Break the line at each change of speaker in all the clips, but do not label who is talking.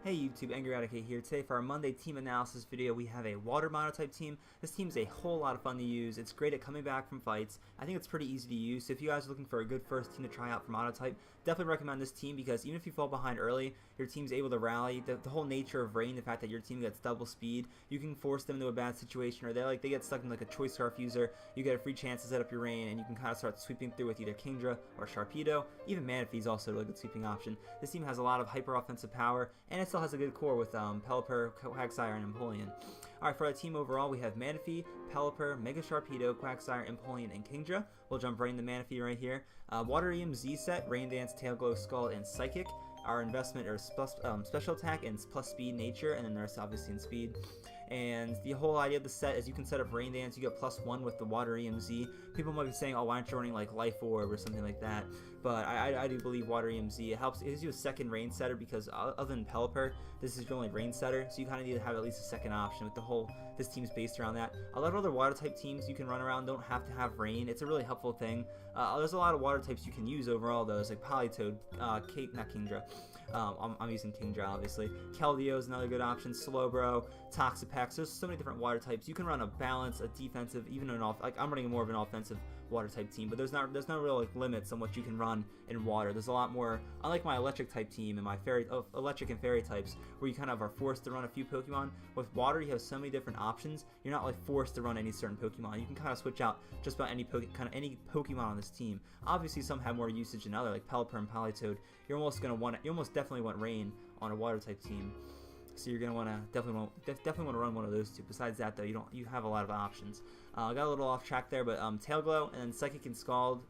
Hey YouTube, Angry Eradicate here. Today for our Monday team analysis video, we have a water monotype team. This team is a whole lot of fun to use. It's great at coming back from fights. I think it's pretty easy to use, so if you guys are looking for a good first team to try out for monotype, definitely recommend this team because even if you fall behind early, your team's able to rally. The whole nature of rain, the fact that your team gets double speed, you can force them into a bad situation, or they get stuck in like a choice scarf user, you get a free chance to set up your rain, and you can kind of start sweeping through with either Kingdra or Sharpedo. Even Manaphy is also a really good sweeping option. This team has a lot of hyper offensive power, and it still has a good core with pelliper, quagsire, and empoleon. Alright, for our team overall, we have Manaphy, pelliper, Mega Sharpedo, quagsire, empoleon, and kingdra. We'll jump right into Manaphy right here. Waterium Z set, Rain Dance, Tail Glow, Scald, and Psychic. Our investment are special attack and plus speed nature, and then there's obviously in speed. And the whole idea of the set is you can set up Rain Dance, you get +1 with the Waterium Z. People might be saying, oh, why aren't you running like Life Orb or something like that? But I do believe Waterium Z, it gives you a second rain setter because other than pelliper, this is your only rain setter, so you kind of need to have at least a second option with this team's based around that. A lot of other water type teams you can run around don't have to have rain. It's a really helpful thing. There's a lot of water types you can use overall though. It's like Politoed, not Kingdra. I'm using Kingdra obviously. Keldeo is another good option. Slowbro, Toxapex. There's so many different water types. You can run a balance, a defensive, even an I'm running more of an offensive water type team, but there's no real like limits on what you can run in water. There's a lot more. Unlike my electric type team and my electric and fairy types, where you kind of are forced to run a few Pokemon. With water, you have so many different options. You're not like forced to run any certain Pokemon. You can kind of switch out just about any Pokemon on this team. Obviously, some have more usage than other, like Pelliper and Politoed. You almost definitely want rain on a water type team. So you're gonna want to definitely want to run one of those two. Besides that, though, you have a lot of options. I got a little off track there, but Tail Glow and then Psychic and Scald,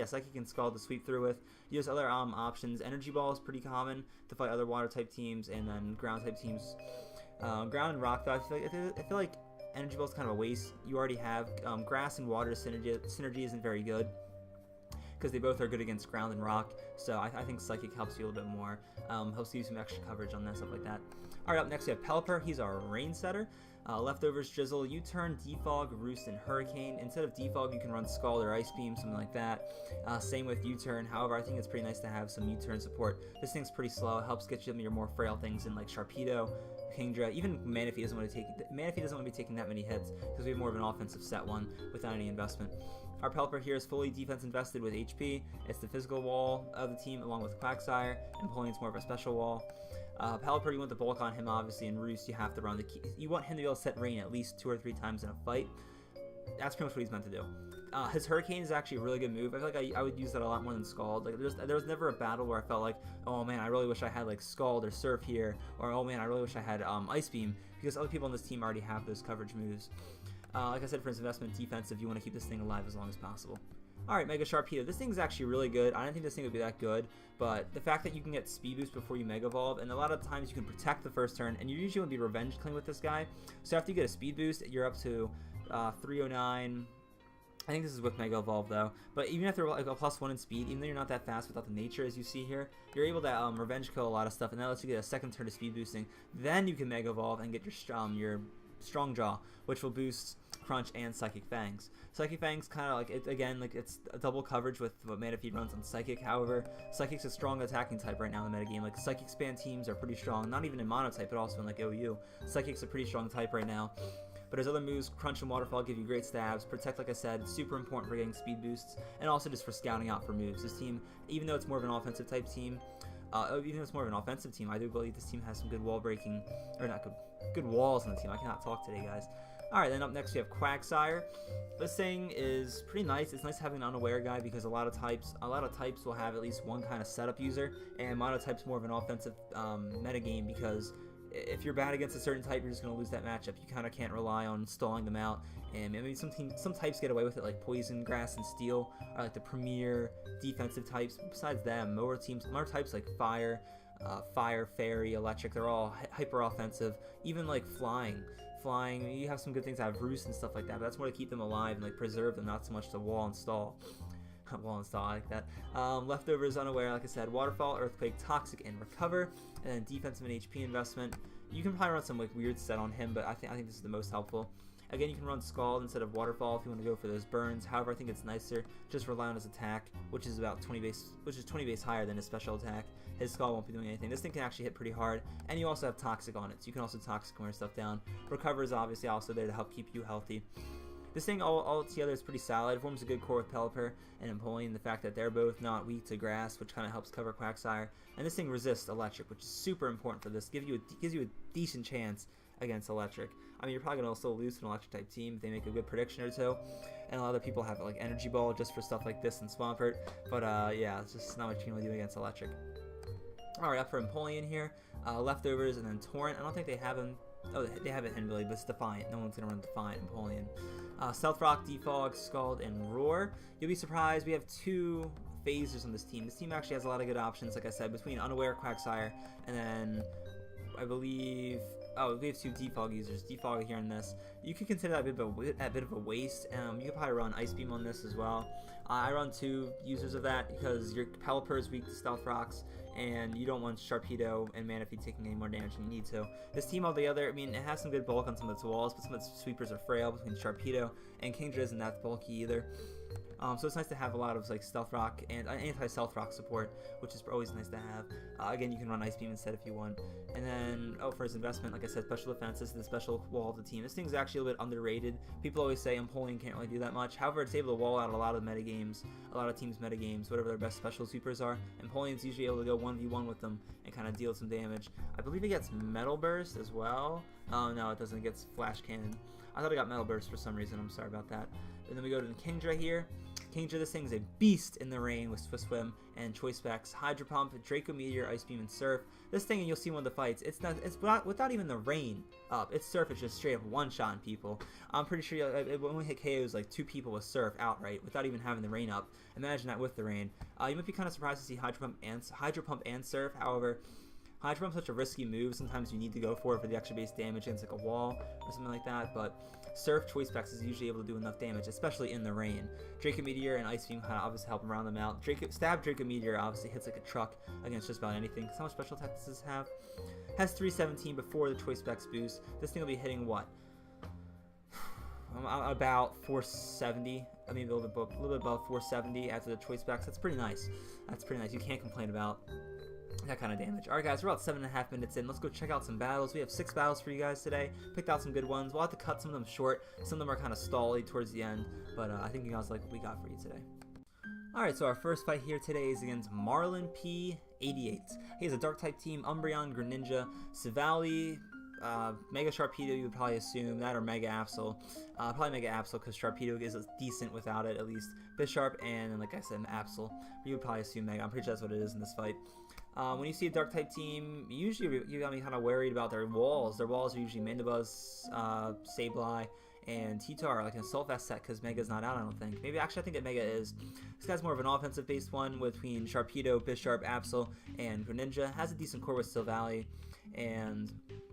Psychic and Scald to sweep through with. Use other options. Energy Ball is pretty common to fight other water type teams, and then ground type teams. Ground and Rock, though, I feel like Energy Ball is kind of a waste. You already have Grass and Water synergy isn't very good, because they both are good against ground and rock, so I think Psychic helps you a little bit more, helps you some extra coverage on that, stuff like that. Alright, up next we have Pelliper. He's our rain setter. Leftovers, Drizzle, U-Turn, Defog, Roost, and Hurricane. Instead of Defog, you can run Scald or Ice Beam, something like that. Same with U-Turn. However, I think it's pretty nice to have some U-Turn support. This thing's pretty slow. It helps get you your more frail things in like Sharpedo, Kingdra. Even Manaphy doesn't want to be taking that many hits because we have more of an offensive set one without any investment. Our Pelliper here is fully defense invested with HP. It's the physical wall of the team along with Quagsire. Empoleon's more of a special wall. Pelliper, you want the bulk on him obviously, and Roost you have to run you want him to be able to set rain at least 2 or 3 times in a fight. That's pretty much what he's meant to do. His Hurricane is actually a really good move. I feel like I would use that a lot more than Scald. Like there was never a battle where I felt like, oh man, I really wish I had like Scald or Surf here, or oh man, I really wish I had Ice Beam, because other people on this team already have those coverage moves. Like I said, for his investment defensive, you want to keep this thing alive as long as possible. Alright, Mega Sharpedo. This thing's actually really good. I don't think this thing would be that good, but the fact that you can get Speed Boost before you Mega Evolve, and a lot of times you can protect the first turn, and you usually want to be Revenge Cling with this guy. So after you get a Speed Boost, you're up to 309. I think this is with Mega Evolve though, but even if they're like a +1 in speed, even though you're not that fast without the nature as you see here, you're able to Revenge Kill a lot of stuff, and that lets you get a second turn of speed boosting. Then you can Mega Evolve and get your Strong Jaw, which will boost Crunch and Psychic Fangs. Psychic Fangs kind of like it's a double coverage with what Manaphy runs on Psychic. However, Psychic's a strong attacking type right now in the metagame. Like Psychic span teams are pretty strong, not even in Monotype, but also in like OU. Psychic's a pretty strong type right now. But his other moves, Crunch and Waterfall, give you great stabs. Protect, like I said, super important for getting speed boosts, and also just for scouting out for moves. This team, even though it's more of an offensive type team, I do believe this team has some good wall breaking, or not good walls on the team. I cannot talk today, guys. Alright, then up next we have Quagsire. This thing is pretty nice. It's nice having an unaware guy because a lot of types will have at least one kind of setup user, and Monotype's more of an offensive metagame because if you're bad against a certain type, you're just going to lose that matchup. You kind of can't rely on stalling them out. And I mean, some types get away with it, like Poison, Grass, and Steel are like the premier defensive types. Besides them, more types like Fire, Fairy, Electric, they're all hyper offensive. Even like Flying, you have some good things out of Roost and stuff like that, but that's more to keep them alive and like preserve them, not so much to wall and stall. Wall and stall, I like that. Leftovers, Unaware, like I said, Waterfall, Earthquake, Toxic, and Recover, and then defensive and HP investment. You can probably run some like weird set on him, but I think this is the most helpful. Again, you can run Scald instead of Waterfall if you want to go for those burns. However, I think it's nicer just rely on his attack, which is about 20 base higher than his special attack. his skull won't be doing anything. This thing can actually hit pretty hard, and you also have Toxic on it, so you can also Toxic wear stuff down. Recover is obviously also there to help keep you healthy. This thing all together is pretty solid. It forms a good core with Pelliper and Empoleon. The fact that they're both not weak to grass, which kind of helps cover Quagsire. And this thing resists electric, which is super important for this. Gives you a decent chance against electric. I mean, you're probably gonna still lose to an electric type team if they make a good prediction or two. And a lot of people have like Energy Ball just for stuff like this and Swampert. But yeah, it's just not what you can really do against electric. All right, up for Empoleon here. Leftovers and then Torrent. I don't think they have him. Oh, they have it in really, but it's Defiant. No one's gonna run Defiant Empoleon. Stealth Rock, Defog, Scald, and Roar. You'll be surprised, we have 2 phasers on this team. This team actually has a lot of good options, like I said, between Unaware, Quagsire, and then I believe, oh, we have 2 Defog users. Defog here in this. You can consider that a bit of a waste. You could probably run Ice Beam on this as well. I run 2 users of that because your Pelliper is weak to Stealth Rocks, and you don't want Sharpedo and Manaphy taking any more damage than you need to. This team altogether, I mean, it has some good bulk on some of its walls, but some of its sweepers are frail between Sharpedo and kingdra isn't that bulky either. So it's nice to have a lot of like Stealth Rock and anti-Stealth Rock support, which is always nice to have. Again, you can run Ice Beam instead if you want. And then, for his investment, like I said, special defense. This is the special wall of the team. This thing's actually a little bit underrated. People always say Empoleon can't really do that much. However, it's able to wall out a lot of metagames, a lot of teams' metagames, whatever their best special sweepers are. Empoleon's usually able to go 1v1 with them and kind of deal some damage. I believe it gets Metal Burst as well. Oh, no, it doesn't. It gets Flash Cannon. I thought it got Metal Burst for some reason. I'm sorry about that. And then we go to the kingdra here. Kingdra, this thing's a beast in the rain with Swift Swim and Choice Specs, Hydro Pump, Draco Meteor, Ice Beam, and Surf. This thing, and you'll see one of the fights, it's without even the rain up. Its Surf is just straight up one-shotting people. I'm pretty sure it only hit KOs like 2 people with Surf outright without even having the rain up. Imagine that with the rain. You might be kind of surprised to see Hydro Pump and Surf. However, Hydro Pump's such a risky move. Sometimes you need to go for it for the extra base damage against like a wall or something like that. But Surf Choice Specs is usually able to do enough damage, especially in the rain. Draco Meteor and Ice Beam kind of obviously help him round them out. Stab Draco Meteor obviously hits like a truck against just about anything. How much special attack does this have? Has 317 before the Choice Specs boost. This thing will be hitting what? About 470. I mean, a little bit above 470 after the Choice Specs. That's pretty nice. That's pretty nice. You can't complain about that kind of damage. Alright guys, we're about 7.5 minutes in. Let's go check out some battles. We have 6 battles for you guys today. Picked out some good ones. We'll have to cut some of them short. Some of them are kind of stally towards the end. But I think you guys like what we got for you today. Alright, so our first fight here today is against Marlin P88. He has a Dark type team, Umbreon, Greninja, Silvally, Mega Sharpedo, you would probably assume that, or Mega Absol. Probably Mega Absol because Sharpedo is decent without it, at least. Bisharp, and then, like I said, Absol. You would probably assume Mega. I'm pretty sure that's what it is in this fight. When you see a Dark type team, usually you got me kind of worried about their walls. Their walls are usually Mandibuzz, Sableye, and T-Tar, like an Assault Vest set, because Mega's not out, I don't think. Maybe, actually, I think that Mega is. This guy's more of an offensive-based one between Sharpedo, Bisharp, Absol, and Greninja. Has a decent core with Silvally and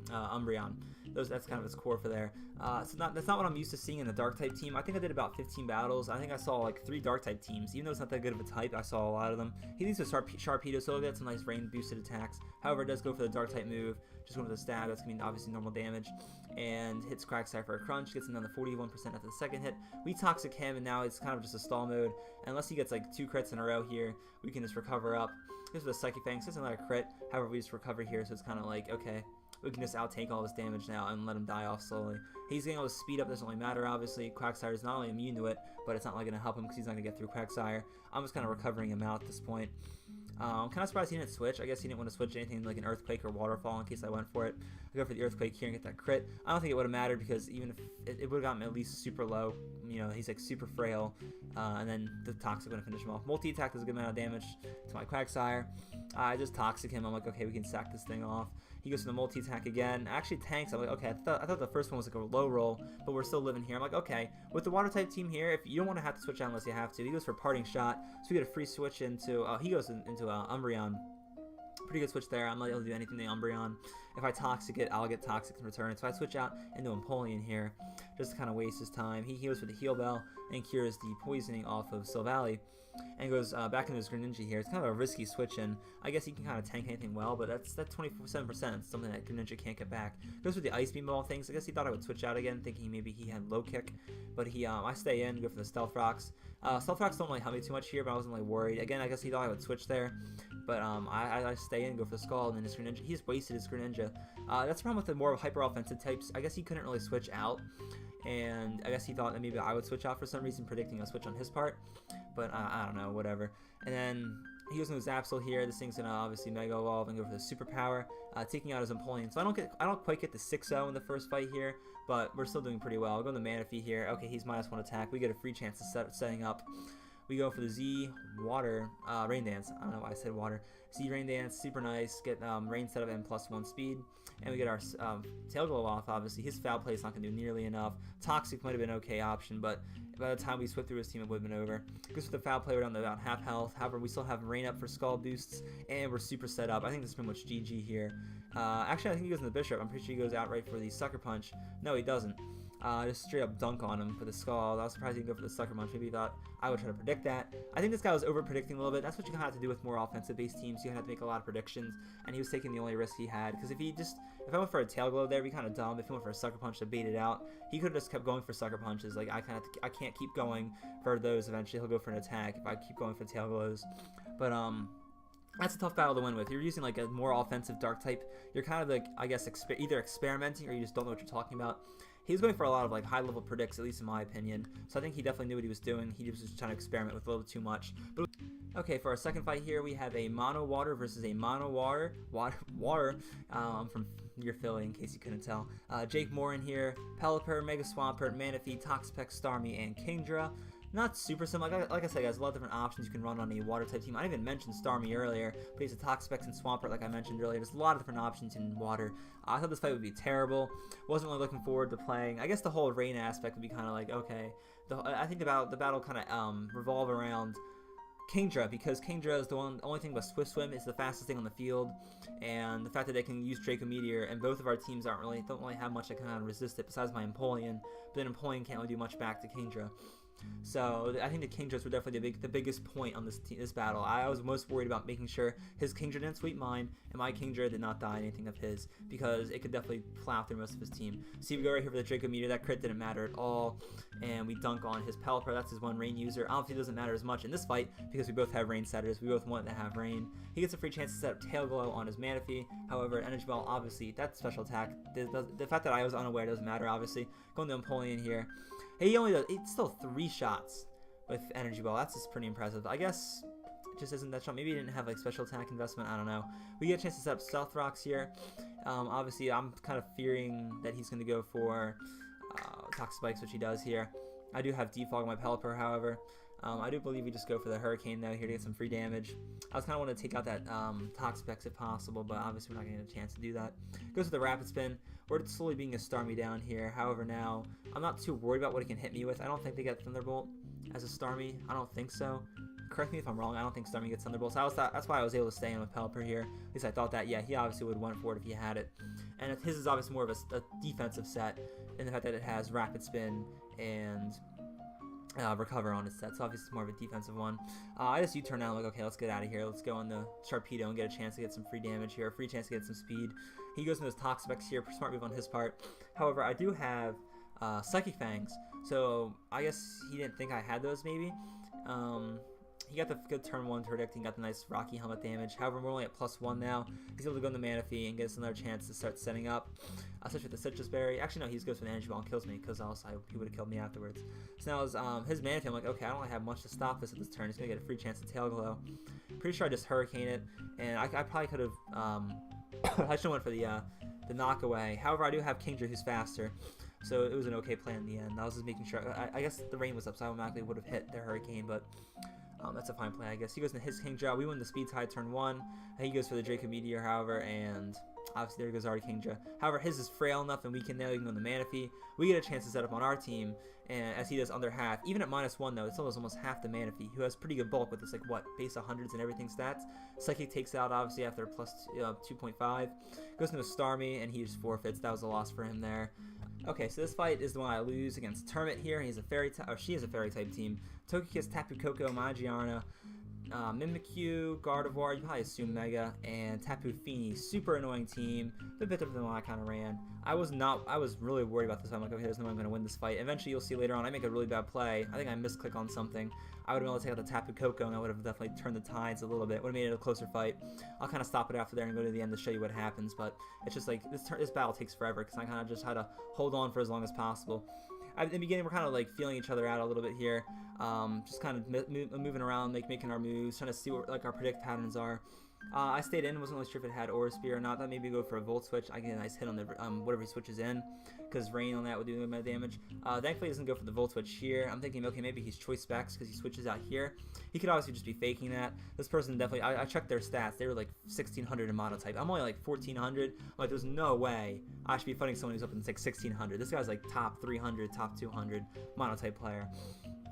Umbreon. That's kind of its core for there. That's not what I'm used to seeing in the Dark type team. I think I did about 15 battles. I think I saw like 3 Dark type teams. Even though it's not that good of a type, I saw a lot of them. He leads with Sharpedo, so he'll get some nice rain boosted attacks. However, it does go for the Dark type move. Just going for the stab. That's going to be obviously normal damage. And hits Quagsire for a crunch. Gets another 41% after the second hit. We Toxic him, and now it's kind of just a stall mode. Unless he gets like 2 crits in a row here, we can just recover up. This is a Psychic Fang, so it's not a crit. However, we just recover here, so it's kind of like, okay, we can just outtake all this damage now and let him die off slowly. He's getting all the speed up, doesn't really matter, obviously. Quagsire is not only immune to it, but it's not like going to help him because he's not going to get through Quagsire. I'm just kind of recovering him out at this point. I'm kind of surprised he didn't switch. I guess he didn't want to switch anything like an Earthquake or Waterfall in case I went for it. I go for the Earthquake here and get that crit. I don't think it would have mattered because even if it would have gotten at least super low, you know, he's like super frail, and then the Toxic would have finished him off. Multi-attack does a good amount of damage to my Quagsire. I just Toxic him. I'm like, okay, we can sack this thing off. He goes to the multi-attack again. Actually tanks. I'm like, okay, I thought the first one was like a low roll, but we're still living here. I'm like, okay, with the water type team here, if you don't want to have to switch out unless you have to. He goes for Parting Shot, so we get a free switch into, he goes into Umbreon. Pretty good switch there. I'm not able to do anything to Umbreon. If I Toxic it, I'll get Toxic in return. So I switch out into Empoleon here, just to kind of waste his time. He heals with the Heal Bell and cures the poisoning off of Silvally. And goes back into his Greninja here. It's kind of a risky switch in. I guess he can kind of tank anything well, but that's 27%. It's something that Greninja can't get back. Goes with the Ice Beam ball things. I guess he thought I would switch out again, thinking maybe he had low kick. But I stay in, go for the Stealth Rocks. Stealth Rocks don't really help me too much here, but I wasn't really worried. Again, I guess he thought I would switch there. but I stay in, go for the Scald, and then his Greninja. He's wasted his Greninja. That's the problem with the more hyper offensive types. I guess he couldn't really switch out, and I guess he thought that maybe I would switch out for some reason, predicting a switch on his part. But I don't know, whatever. And then he goes into Zapsol here. This thing's gonna obviously Mega Evolve and go for the Superpower, taking out his Empoleon. So I don't quite get the 6-0 in the first fight here, but we're still doing pretty well. I'll go to Manaphy here. Okay, he's -1 attack. We get a free chance to setting up. We go for the Z Water Rain Dance. I don't know why I said water. Z Rain Dance, super nice. Get Rain set up and +1 speed, and we get our Tail Glow off. Obviously, his Foul Play is not gonna do nearly enough. Toxic might have been an okay option, but by the time we swept through his team, it would have been over. Goes for the Foul Play, we're down to about half health. However, we still have Rain up for Scald boosts, and we're super set up. I think this is pretty much GG here. Actually, I think he goes in the Bishop. I'm pretty sure he goes outright for the Sucker Punch. No, he doesn't. Just straight up dunk on him for the Scald. I was surprised he didn't go for the Sucker Punch. Maybe he thought I would try to predict that. I think this guy was over predicting a little bit. That's what you kind of have to do with more offensive based teams. You have to make a lot of predictions, and he was taking the only risk he had. Because if I went for a Tail Glow there, it'd be kind of dumb. If he went for a Sucker Punch to bait it out, he could have just kept going for Sucker Punches. Like I can't keep going for those. Eventually, he'll go for an attack if I keep going for Tail Glows. But that's a tough battle to win with. You're using like a more offensive Dark type. You're kind of like, I guess, either experimenting or you just don't know what you're talking about. He was going for a lot of like high level predicts, at least in my opinion. So I think he definitely knew what he was doing. He was just trying to experiment with a little bit too much. But okay, for our second fight here, we have a Mono Water versus a Mono Water from your Philly, in case you couldn't tell. Jake Moore in here, Pelliper, Mega Swampert, Manaphy, Toxapex, Starmie, and Kingdra. Not super simple. Like I said, guys, a lot of different options you can run on a water type team. I didn't even mention Starmie earlier, but he's a Toxapex and Swampert, like I mentioned earlier. There's a lot of different options in water. I thought this fight would be terrible. Wasn't really looking forward to playing. I guess the whole rain aspect would be kind of like, okay. I think the battle kind of revolve around Kingdra, because Kingdra is the only thing but Swift Swim is the fastest thing on the field, and the fact that they can use Draco Meteor, and both of our teams don't really have much that can kind of resist it besides my Empoleon, but then Empoleon can't really do much back to Kingdra. So I think the Kingdras were definitely the biggest point on this battle. I was most worried about making sure his Kingdra didn't sweep mine, and my Kingdra did not die anything of his, because it could definitely plow through most of his team. See, we go right here for the Draco Meteor. That crit didn't matter at all, and we dunk on his Pelliper. That's his one rain user. Obviously, it doesn't matter as much in this fight because we both have rain setters. We both want to have rain. He gets a free chance to set up Tail Glow on his Manaphy. However, Energy Ball, obviously, that special attack. The fact that I was unaware doesn't matter, obviously. Going to Empoleon here. He only does, it's still 3 shots with Energy Ball. That's just pretty impressive. I guess it just isn't that strong. Maybe he didn't have like special attack investment. I don't know. We get a chance to set up Stealth Rocks here. Obviously, I'm kind of fearing that he's going to go for Toxic Spikes, which he does here. I do have Defog on my Pelliper, however. I do believe we just go for the Hurricane though here to get some free damage. I was kind of want to take out that Toxapex if possible, but obviously we're not going to get a chance to do that. Goes with the Rapid Spin. We're slowly being a Starmie down here. However, now I'm not too worried about what it can hit me with. I don't think they get Thunderbolt as a Starmie. I don't think so. Correct me if I'm wrong. I don't think Starmie gets Thunderbolt. So that's why I was able to stay in with Pelliper here. At least I thought that. Yeah, he obviously would have went for it if he had it. And his is obviously more of a defensive set, in the fact that it has Rapid Spin and Recover on its set, so obviously it's more of a defensive one. I just U-turn out, like, okay, let's get out of here. Let's go on the Sharpedo and get a chance to get some free damage here, a free chance to get some speed. He goes into his Toxapex here, smart move on his part. However, I do have Psychic Fangs, so I guess he didn't think I had those, maybe. He got the good turn 1 predicting, got the nice Rocky Helmet damage. However, we're only at +1 now. He's able to go into Manaphy and get us another chance to start setting up. Such with the Citrus Berry. Actually, no, he just goes for an Energy Ball and kills me, because else he would have killed me afterwards. So now his Manaphy, I'm like, okay, I don't really have much to stop this at this turn. He's going to get a free chance to Tail Glow. Pretty sure I just Hurricane it, and I probably could have, I should have went for the knockaway. However, I do have Kingdra, who's faster. So it was an okay play in the end. I was just making sure. I guess the rain was up, so I automatically would have hit the Hurricane, but that's a fine play, I guess. He goes into his Kingdra. We win the Speed Tide turn 1. He goes for the Draco Meteor, however, and obviously there goes our Kingdra. However, his is frail enough and weak now. You can go in the Manaphy. We get a chance to set up on our team, and as he does under half. Even at -1, though, it still does almost half the Manaphy, who has pretty good bulk with this, like, what, base 100s and everything stats. Psychic takes out, obviously, after +2.5. Goes into a Starmie, and he just forfeits. That was a loss for him there. Okay, so this fight is the one I lose against Termit here. He's a Fairy type, or she is a Fairy type team. Togekiss, Tapu Koko, Magiarna. Mimikyu, Gardevoir, you probably assume Mega, and Tapu Fini. Super annoying team. A bit different than what I kind of ran. I was really worried about this. I'm like, okay, there's no way I'm going to win this fight. Eventually, you'll see later on, I make a really bad play. I think I misclick on something. I would have been able to take out the Tapu Koko, and I would have definitely turned the tides a little bit. Would have made it a closer fight. I'll kind of stop it after there and go to the end to show you what happens. But it's just like, this battle takes forever, because I kind of just had to hold on for as long as possible. At the beginning, we're kind of like feeling each other out a little bit here, just kind of moving around, making our moves, trying to see what like our predict patterns are. I stayed in, wasn't really sure if it had Aura Spear or not. That maybe go for a Volt Switch. I get a nice hit on the whatever he switches in, because Rain on that would do amount of damage. Thankfully, he doesn't go for the Volt Switch here. I'm thinking, okay, maybe he's Choice Specs because he switches out here. He could obviously just be faking that. This person definitely, I checked their stats. They were like 1600 in Monotype. I'm only like 1400. I'm like, there's no way I should be fighting someone who's up in like 1600. This guy's like top 300, top 200 Monotype player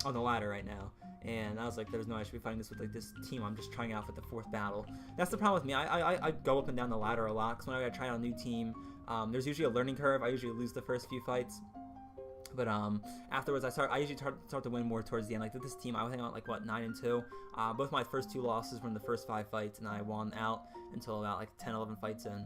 on the ladder right now. And I was like, there's no way I should be fighting this with like this team I'm just trying out for the 4th battle. That's the problem with me. I go up and down the ladder a lot, because whenever I try out a new team, there's usually a learning curve. I usually lose the first few fights, but afterwards I usually start to win more towards the end. Like with this team, I think I went like what 9-2. Both my first 2 losses were in the first 5 fights, and I won out until about like 10-11 fights in.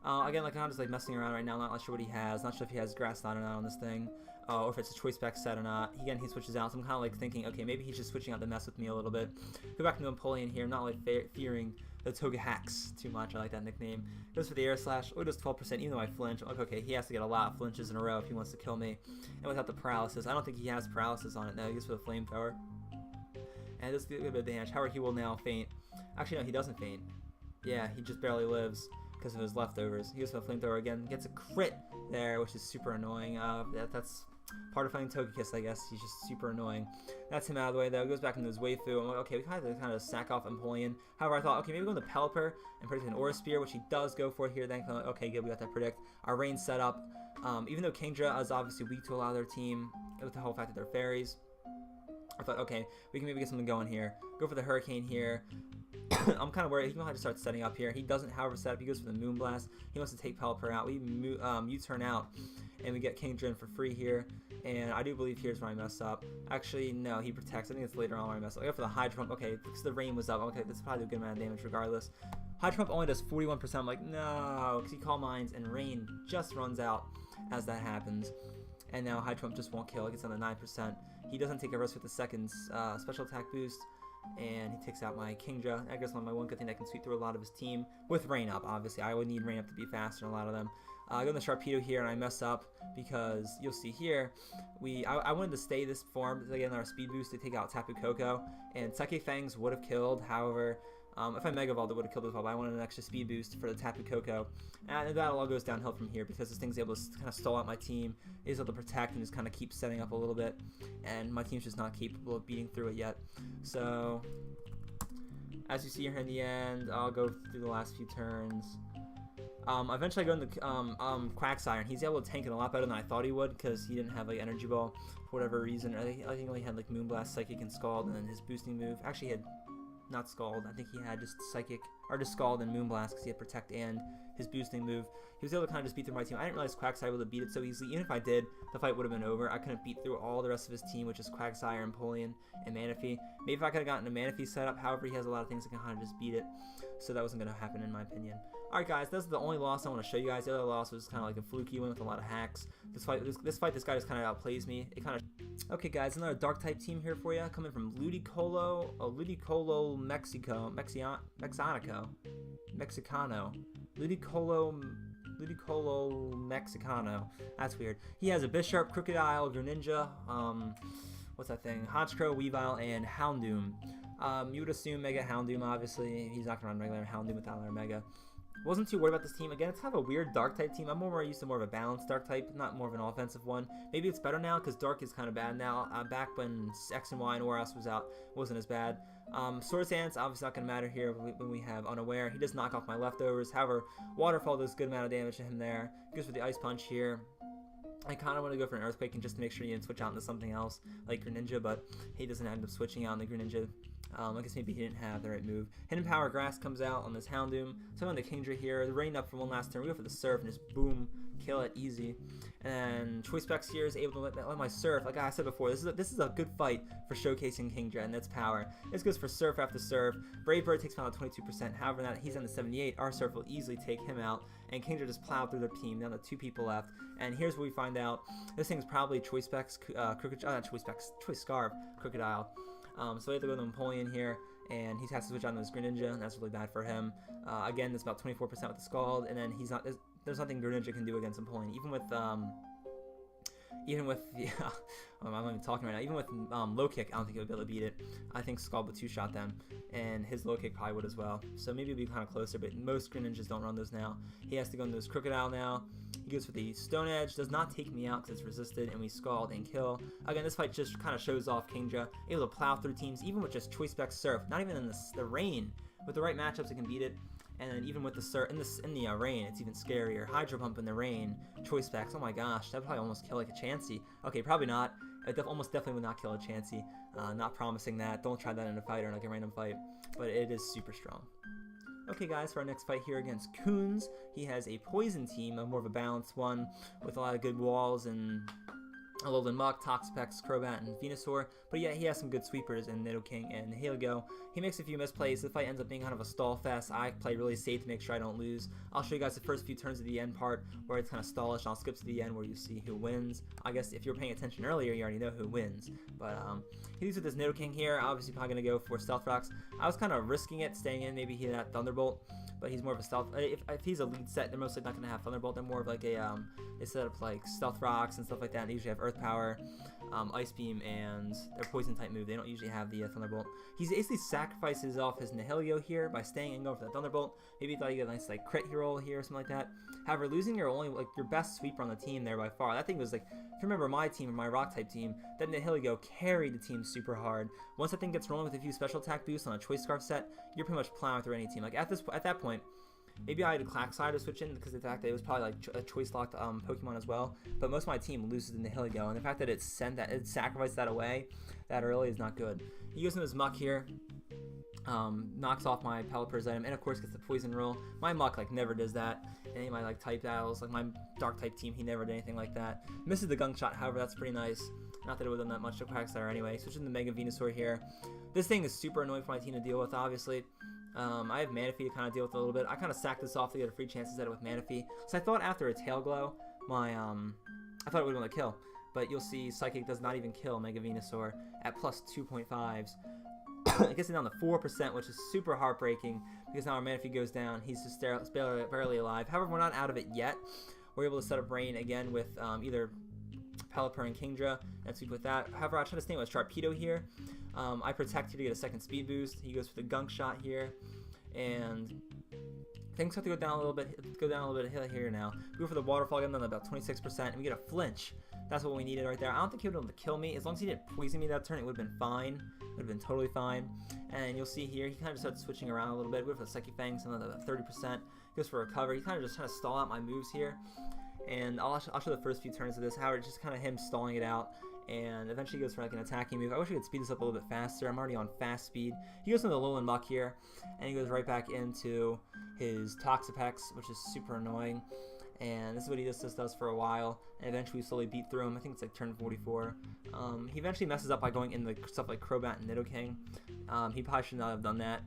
Again, like I'm just like messing around right now, not sure what he has, not sure if he has Grass Knot or not on this thing, or if it's a Choice Spec set or not. Again, he switches out, so I'm kind of like thinking, okay, maybe he's just switching out to mess with me a little bit. Go back to Empoleon here. I'm not like fearing the Toga Hacks too much. I like that nickname. Goes for the Air Slash. Oh, it does 12%, even though I flinch. I'm like, okay, he has to get a lot of flinches in a row if he wants to kill me. And without the Paralysis, I don't think he has Paralysis on it now. He goes for the Flamethrower. And it does a good bit of damage. However, he will now faint. Actually, no, he doesn't faint. Yeah, he just barely lives because of his leftovers. He goes for the Flamethrower again, gets a crit there, which is super annoying. That's part of fighting Togekiss, I guess. He's just super annoying. That's him out of the way, though. Goes back into his Waifu. I'm like, okay, we kind of sack off Empoleon. However, I thought, okay, maybe go into Pelliper and predict an Aura Spear, which he does go for here. Then, like, okay, good, we got that predict. Our Rain set up. Even though Kingdra is obviously weak to a lot of their team, with the whole fact that they're fairies, I thought, okay, we can maybe get something going here. Go for the Hurricane here. I'm kind of worried. He might have to start setting up here. He doesn't, however, set up. He goes for the Moonblast. He wants to take Pelliper out. We U-turn out, and we get Kingdra in for free here. And I do believe here's where I mess up. Actually, no, he protects. I think it's later on where I mess up. I go for the Hydro Pump. Okay, because the Rain was up. Okay, this is probably a good amount of damage regardless. Hydro Pump only does 41%. I'm like, no, because he Calm Minds, and Rain just runs out as that happens. And now Hydro Pump just won't kill. It gets on the 9%. He doesn't take a risk with the second special attack boost. And he takes out my Kingdra. I guess my one good thing that can sweep through a lot of his team with Rain Up, obviously. I would need Rain Up to be faster than a lot of them. I go in the Sharpedo here, and I mess up because you'll see here, I wanted to stay this form to get our speed boost to take out Tapu Koko, and Psychic Fangs would have killed. However, if I Mega Evolved, it would have killed as well, but I wanted an extra speed boost for the Tapu Koko. And the battle all goes downhill from here because this thing's able to kind of stall out my team, is able to protect and just kind of keep setting up a little bit, and my team's just not capable of beating through it yet. So, as you see here in the end, I'll go through the last few turns. Eventually I go into Quagsire, and he's able to tank it a lot better than I thought he would because he didn't have like Energy Ball for whatever reason. I think he only had like Moonblast, Psychic, and Scald, and then his boosting move. Actually, he had not Scald. I think he had just Psychic, or just Scald and Moonblast because he had Protect and his boosting move. He was able to kind of just beat through my team. I didn't realize Quagsire would have beat it so easily. Even if I did, the fight would have been over. I couldn't beat through all the rest of his team, which is Quagsire, Empoleon, and Manaphy. Maybe if I could have gotten a Manaphy setup, however, he has a lot of things that can kind of just beat it. So that wasn't going to happen in my opinion. Alright guys, this is the only loss I want to show you guys. The other loss was kind of like a fluky one with a lot of hacks. This fight, this guy just kind of outplays me. It kind of... Okay guys, another dark type team here for you. Coming from Ludicolo Mexicano. Ludicolo Mexicano. That's weird. He has a Bisharp, Crocodile, Greninja, what's that thing? Honchkrow, Weavile, and Houndoom. You would assume Mega Houndoom, obviously. He's not going to run regular Houndoom without our Mega. Wasn't too worried about this team. Again, it's kind of a weird dark type team. I'm more used to more of a balanced dark type, not more of an offensive one. Maybe it's better now because dark is kind of bad now. Back when X and Y and Oras was out, it wasn't as bad. Swords Dance, obviously not going to matter here when we have Unaware. He does knock off my leftovers. However, Waterfall does a good amount of damage to him there. Goes for the Ice Punch here. I kind of want to go for an Earthquake and just to make sure you didn't switch out into something else like Greninja, but he doesn't end up switching out into Greninja. I guess maybe he didn't have the right move. Hidden Power Grass comes out on this Houndoom. So I'm on the Kingdra here. The Rain Up for one last turn. We go for the Surf and just boom, kill it easy. And Choice Specs here is able to let my Surf, like I said before, this is a good fight for showcasing Kingdra and its power. This goes for Surf after Surf. Brave Bird takes him out at 22%. However, now that he's on the 78, our Surf will easily take him out, and Kingdra just plowed through their team down to 2 people left. And here's what we find out: this thing's probably Choice Specs, Choice Scarf, Crocodile. So we have to go to Empoleon here, and he has to switch on to his Greninja, and that's really bad for him. Again, it's about 24% with the Scald, and then he's not. There's nothing Greninja can do against Empoleon, even with the I'm not even talking right now. Even with low kick, I don't think he would be able to beat it. I think Scald would 2-shot them, and his low kick probably would as well. So maybe it'd be kind of closer, but most Greninjas don't run those now. He has to go into his Crocodile now. He goes for the Stone Edge, does not take me out because it's resisted, and we Scald and kill. Again, this fight just kind of shows off Kingdra, able to plow through teams, even with just Choice Spec Surf. Not even in the rain. With the right matchups, it can beat it. And then even with the Surf in the rain, it's even scarier. Hydro Pump in the rain, Choice Specs. Oh my gosh, that would probably almost kill like a Chansey. Okay, probably not. It almost definitely would not kill a Chansey. Not promising that. Don't try that in a fight or like a random fight. But it is super strong. Okay guys, for our next fight here against Coons, he has a Poison team, a more of a balanced one, with a lot of good walls and Alolan Muck, Toxapex, Crobat, and Venusaur. But yeah, he has some good sweepers in Nidoking and Heligo. He makes a few misplays. The fight ends up being kind of a stall fest. I play really safe to make sure I don't lose. I'll show you guys the first few turns of the end part where it's kind of stallish, and I'll skip to the end where you see who wins. I guess if you were paying attention earlier, you already know who wins. But he leads with this Nidoking here. Obviously probably going to go for Stealth Rocks. I was kind of risking it, staying in. Maybe he had Thunderbolt. But he's more of a stealth. If he's a lead set, they're mostly not going to have Thunderbolt. They're more of like a they set up like Stealth Rocks and stuff like that. And they usually have Earth Power, Ice Beam, and their Poison type move. They don't usually have the Thunderbolt. He basically sacrifices off his Nihilego here by staying and going for the Thunderbolt. Maybe he thought he got a nice like crit roll here or something like that. However, losing your best sweeper on the team there by far. That thing was like, if you remember my team or my Rock type team, that Nihilego carried the team super hard. Once that thing gets rolling with a few special attack boosts on a Choice Scarf set, you're pretty much plowing through any team. Like at that point. Maybe I had a Quagsire to switch in because of the fact that it was probably like a choice locked Pokemon as well. But most of my team loses in the Heligo, and the fact that it sacrificed that away that early is not good. He goes into his Muck here, knocks off my Pelliper's item, and of course gets the Poison roll. My Muck like never does that. Any of my like type battles, like my Dark type team, he never did anything like that. Misses the Gunk Shot, however, that's pretty nice. Not that it would have done that much to Quagsire anyway. Switching to Mega Venusaur here. This thing is super annoying for my team to deal with, obviously. I have Manaphy to kind of deal with a little bit. I kind of sacked this off to get a free chance to set it with Manaphy. So I thought after a Tail Glow, I thought it would want to kill. But you'll see Psychic does not even kill Mega Venusaur at plus 2.5s. It gets it down to 4%, which is super heartbreaking because now our Manaphy goes down. He's just barely alive. However, we're not out of it yet. We're able to set up Rain again with either Pelliper and Kingdra and sweep with that. However, I try to stay with Sharpedo here. I protect here to get a second speed boost. He goes for the Gunk Shot here, and things have to go down a little bit. Here now. We go for the Waterfall, get him down to about 26%, and we get a flinch. That's what we needed right there. I don't think he would be able to kill me. As long as he didn't poison me that turn, it would have been fine. It would have been totally fine. And you'll see here, he kind of just started switching around a little bit. We go for the Psychic Fangs, another 30%. He goes for a Recover. He kind of just trying to stall out my moves here. And I'll show the first few turns of this. How it's just kind of him stalling it out. And eventually he goes for like an attacking move. I wish I could speed this up a little bit faster. I'm already on fast speed. He goes into the Alolan Muck here, and he goes right back into his Toxapex, which is super annoying. And this is what he just does for a while, and eventually we slowly beat through him. I think it's like turn 44. He eventually messes up by going into stuff like Crobat and Nidoking. He probably should not have done that.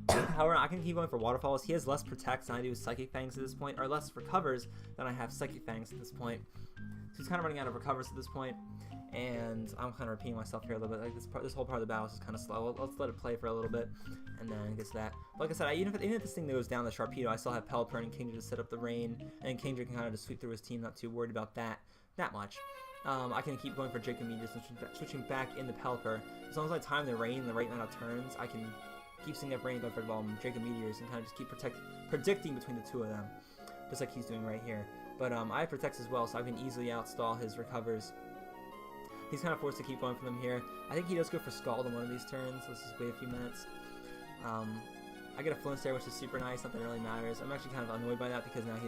However, I can keep going for Waterfalls. He has less Protects than I do with Psychic Fangs at this point, or less Recovers than I have Psychic Fangs at this point. So he's kind of running out of Recovers at this point, and I'm kind of repeating myself here a little bit. Like this whole part of the battle is just kind of slow. Let's let it play for a little bit, and then gets that. But like I said, even if this thing goes down the Sharpedo, I still have Pelliper and Kingdra to set up the Rain, and Kingdra can kind of just sweep through his team. Not too worried about that much. I can keep going for Jacob Meteors and switching back into Pelliper. As long as I time the Rain in the right amount of turns, I can keep setting up Rain, going for Jacob Meteors, and kind of just keep predicting between the two of them, just like he's doing right here. But I have Protects as well, so I can easily outstall his Recovers. He's kind of forced to keep going for them here. I think he does go for Scald on one of these turns. Let's just wait a few minutes. I get a Flinch there, which is super nice. Nothing really matters. I'm actually kind of annoyed by that because now he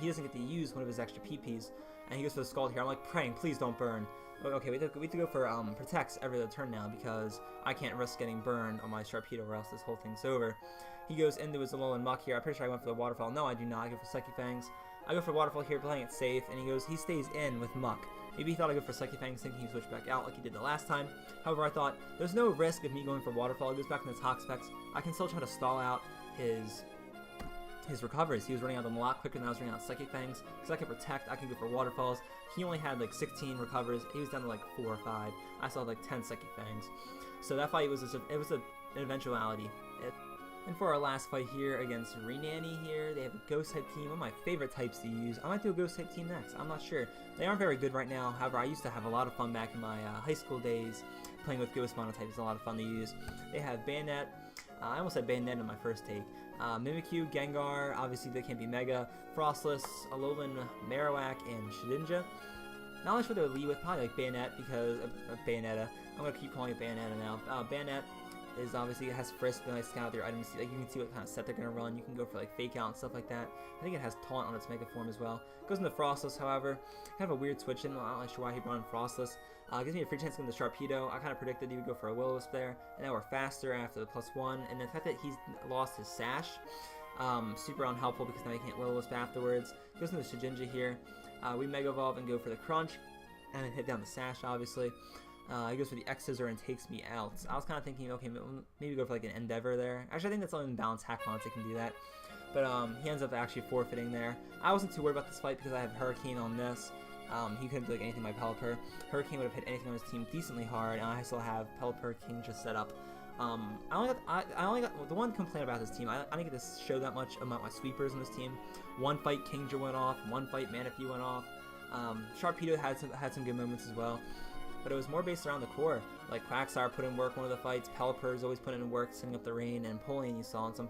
doesn't get to use one of his extra PPs, and he goes for the Scald here. I'm like praying, please don't burn. Okay, we have to go for Protects every other turn now because I can't risk getting burned on my Sharpedo or else this whole thing's over. He goes into his Alolan Muck here. I'm pretty sure I went for the Waterfall. No, I do not. I go for Psychic Fangs. I go for Waterfall here, playing it safe, and he stays in with Muck. Maybe he thought I'd go for Psychic Fangs, thinking he'd switch back out like he did the last time. However, I thought, there's no risk of me going for Waterfall. It goes back in his Hawk specs. I can still try to stall out his recovers. He was running out of them a lot quicker than I was running out of Psychic Fangs. Because I can Protect, I can go for Waterfalls. He only had like 16 recovers. He was down to like 4 or 5. I still had like 10 Psychic Fangs. So that fight was an eventuality. And for our last fight here against Renanny here, they have a Ghost type team, one of my favorite types to use. I might do a Ghost type team next, I'm not sure. They aren't very good right now, however I used to have a lot of fun back in my high school days. Playing with Ghost Monotype is a lot of fun to use. They have Bayonet, I almost said Bayonet in my first take. Mimikyu, Gengar, obviously they can't be Mega, Frostless, Alolan, Marowak, and Shedinja. Not really sure what they would lead with, probably like Bayonet because of Bayonetta. I'm going to keep calling it Bayonetta now. Bayonet is obviously, it has Frisk, then I scout their items, like you can see what kind of set they're going to run. You can go for like Fake Out and stuff like that. I think it has Taunt on its Mega Form as well. Goes into Frostless, however. Kind of a weird switch in, I'm not really sure why he brought in Frostless. Gives me a free chance to go into Sharpedo. I kind of predicted he would go for a Will-O-Wisp there. And now we're faster after the +1. And the fact that he's lost his Sash, super unhelpful because now he can't Will-O-Wisp afterwards. Goes into Shedinja here. We Mega Evolve and go for the Crunch. And then hit down the Sash, obviously. He goes for the X-Scissor and takes me out. I was kind of thinking, okay, maybe go for like an Endeavor there. Actually, I think that's only in Balance Hack Mods that can do that. But he ends up actually forfeiting there. I wasn't too worried about this fight because I have Hurricane on this. He couldn't do like anything by Pelliper. Hurricane would have hit anything on his team decently hard, and I still have Pelliper King just set up. I only got the one complaint about this team. I didn't get to show that much about my sweepers on this team. One fight Kingdra went off. One fight Manaphy went off. Sharpedo had some good moments as well. But it was more based around the core. Like Quagsire put in work one of the fights, Pelliper's always put in work, setting up the rain, and Empoleon you saw in some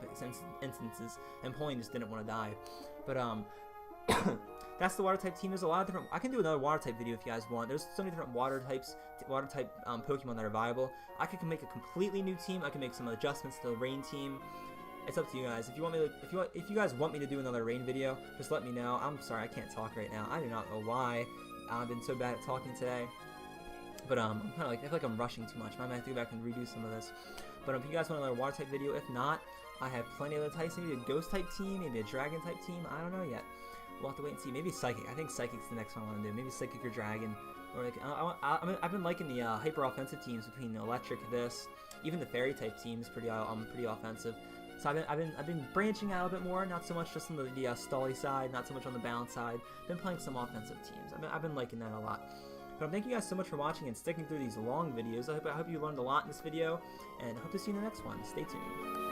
instances. Empoleon just didn't want to die. But that's the water type team. There's a lot of different. I can do another water type video if you guys want. There's so many different water type Pokemon that are viable. I could make a completely new team. I can make some adjustments to the rain team. It's up to you guys. If you want me to, if you guys want me to do another rain video, just let me know. I'm sorry, I can't talk right now. I do not know why. I've been so bad at talking today. But I'm kind of like, I feel like I'm rushing too much. I might have to go back and redo some of this. But if you guys want another water type video, if not, I have plenty of other types. Maybe a ghost type team, maybe a dragon type team. I don't know yet. We'll have to wait and see. Maybe Psychic. I think Psychic's the next one I want to do. Maybe Psychic or Dragon. Or like, I've been liking the hyper offensive teams between the Electric, even the Fairy type teams. Pretty offensive. So I've been branching out a bit more. Not so much just on the Stolly side, not so much on the balance side. Been playing some offensive teams. I've been liking that a lot. But thank you guys so much for watching and sticking through these long videos. I hope you learned a lot in this video, and I hope to see you in the next one. Stay tuned.